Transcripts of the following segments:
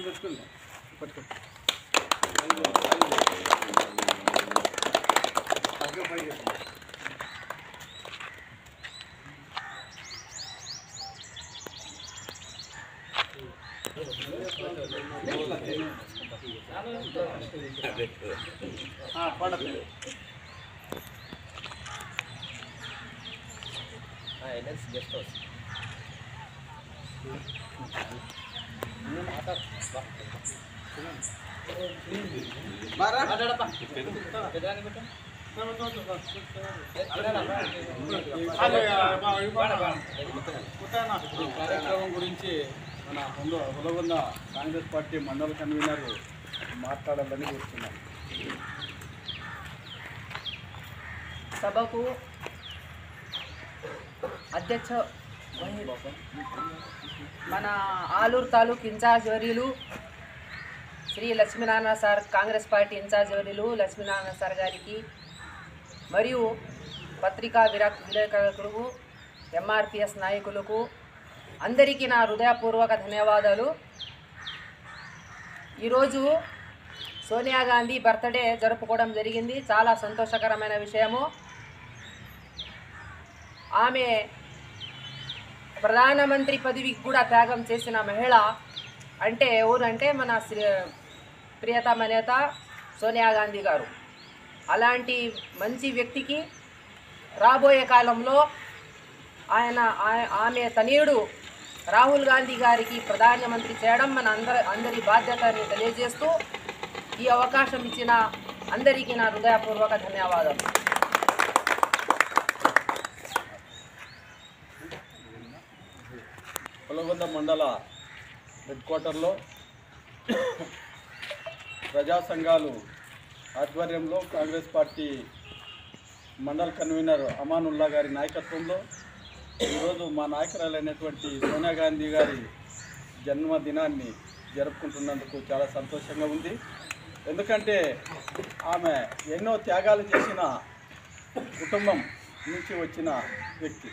Guest house కార్యక్రమం గురించి మన హులగొంద కాంగ్రెస్ పార్టీ మండల కన్వీనర్ మాట్లాడాలని కోరుతున్నాం. సభకు అధ్యక్ష మన ఆలూరు తాలూకు ఇన్ఛార్జ్ వర్యులు Shri Lakshminarayana sir, Congress party in-charge వర్యులు లక్ష్మీనారాయణ సార్ గారికి మరియు పత్రికా విలేకరులకు, ఎంఆర్పిఎస్ నాయకులకు అందరికీ నా హృదయపూర్వక ధన్యవాదాలు. ఈరోజు సోనియా గాంధీ బర్త్డే జరుపుకోవడం జరిగింది. చాలా సంతోషకరమైన విషయము. ఆమె ప్రధానమంత్రి పదవికి కూడా త్యాగం చేసిన మహిళ అంటే ఎవరంటే మన ప్రియతమ నేత సోనియా గాంధీ గారు. అలాంటి మంచి వ్యక్తికి రాబోయే కాలంలో ఆమె తనయుడు రాహుల్ గాంధీ గారికి ప్రధానమంత్రి చేయడం మన అందరి బాధ్యతని తెలియజేస్తూ ఈ అవకాశం ఇచ్చిన అందరికీ నా హృదయపూర్వక ధన్యవాదాలు. హులగొంద మండల హెడ్ క్వార్టర్లో ప్రజా సంఘాలు ఆధ్వర్యంలో కాంగ్రెస్ పార్టీ మండల కన్వీనర్ అమానుల్లా గారి నాయకత్వంలో ఈరోజు మా నాయకురాలైనటువంటి సోనియా గాంధీ గారి జన్మదినాన్ని జరుపుకుంటున్నందుకు చాలా సంతోషంగా ఉంది. ఎందుకంటే ఆమె ఎన్నో త్యాగాలు చేసిన కుటుంబం నుంచి వచ్చిన వ్యక్తి.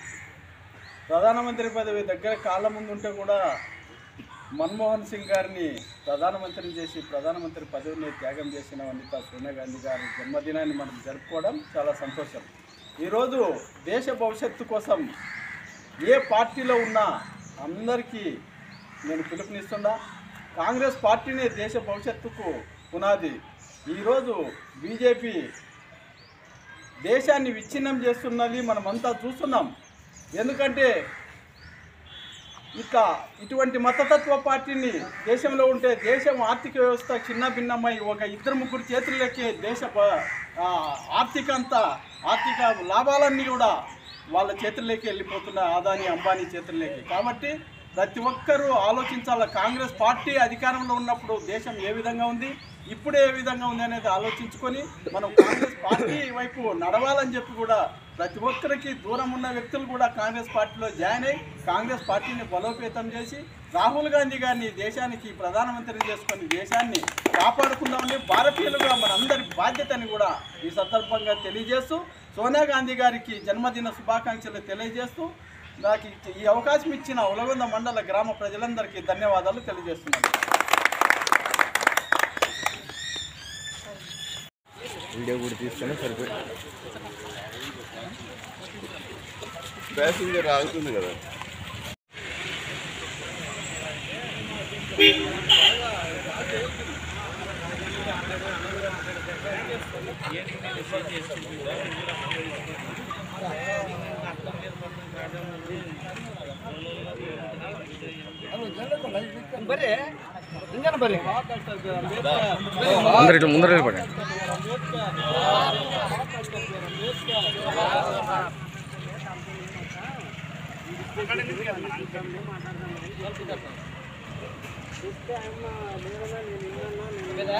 ప్రధానమంత్రి పదవి దగ్గర కాళ్ళ ముందు ఉంటే కూడా మన్మోహన్ సింగ్ గారిని ప్రధానమంత్రిని చేసి ప్రధానమంత్రి పదవిని త్యాగం చేసిన వనిత సోనియా గాంధీ గారి జన్మదినాన్ని మనం జరుపుకోవడం చాలా సంతోషం. ఈరోజు దేశ భవిష్యత్తు కోసం ఏ పార్టీలో ఉన్నా అందరికీ నేను పిలుపునిస్తున్నా. కాంగ్రెస్ పార్టీనే దేశ భవిష్యత్తుకు పునాది. ఈరోజు బీజేపీ దేశాన్ని విచ్ఛిన్నం చేస్తున్నది మనమంతా చూస్తున్నాం. ఎందుకంటే ఇటువంటి మతతత్వ పార్టీని దేశంలో ఉంటే దేశం ఆర్థిక వ్యవస్థ చిన్న భిన్నమై ఒక 2-3 చేతుల్లోకి దేశ ఆర్థిక లాభాలన్నీ కూడా వాళ్ళ చేతుల్లోకి వెళ్ళిపోతున్నాయి, అదాని అంబానీ చేతుల్లోకి. కాబట్టి ప్రతి ఒక్కరూ ఆలోచించాలి. కాంగ్రెస్ పార్టీ అధికారంలో ఉన్నప్పుడు దేశం ఏ విధంగా ఉంది, ఇప్పుడు ఏ విధంగా ఉంది అనేది ఆలోచించుకొని మనం కాంగ్రెస్ పార్టీ వైపు నడవాలని చెప్పి కూడా ప్రతి ఒక్కరికి దూరం ఉన్న వ్యక్తులు కూడా కాంగ్రెస్ పార్టీలో జాయిన్ అయ్యి కాంగ్రెస్ పార్టీని బలోపేతం చేసి రాహుల్ గాంధీ గారిని దేశానికి ప్రధానమంత్రిని చేసుకొని దేశాన్ని కాపాడుకుందామని భారతీయులుగా మనందరి బాధ్యతని కూడా ఈ సందర్భంగా తెలియజేస్తూ సోనియా గాంధీ గారికి జన్మదిన శుభాకాంక్షలు తెలియజేస్తూ నాకు ఈ అవకాశం ఇచ్చిన హులగొంద మండల గ్రామ ప్రజలందరికీ ధన్యవాదాలు తెలియజేస్తున్నాను. వీడియో కూడా తీసుకొని సరిపోయి ప్యాసింజర్ ఆగుతుంది కదా. ముందర పడే కదా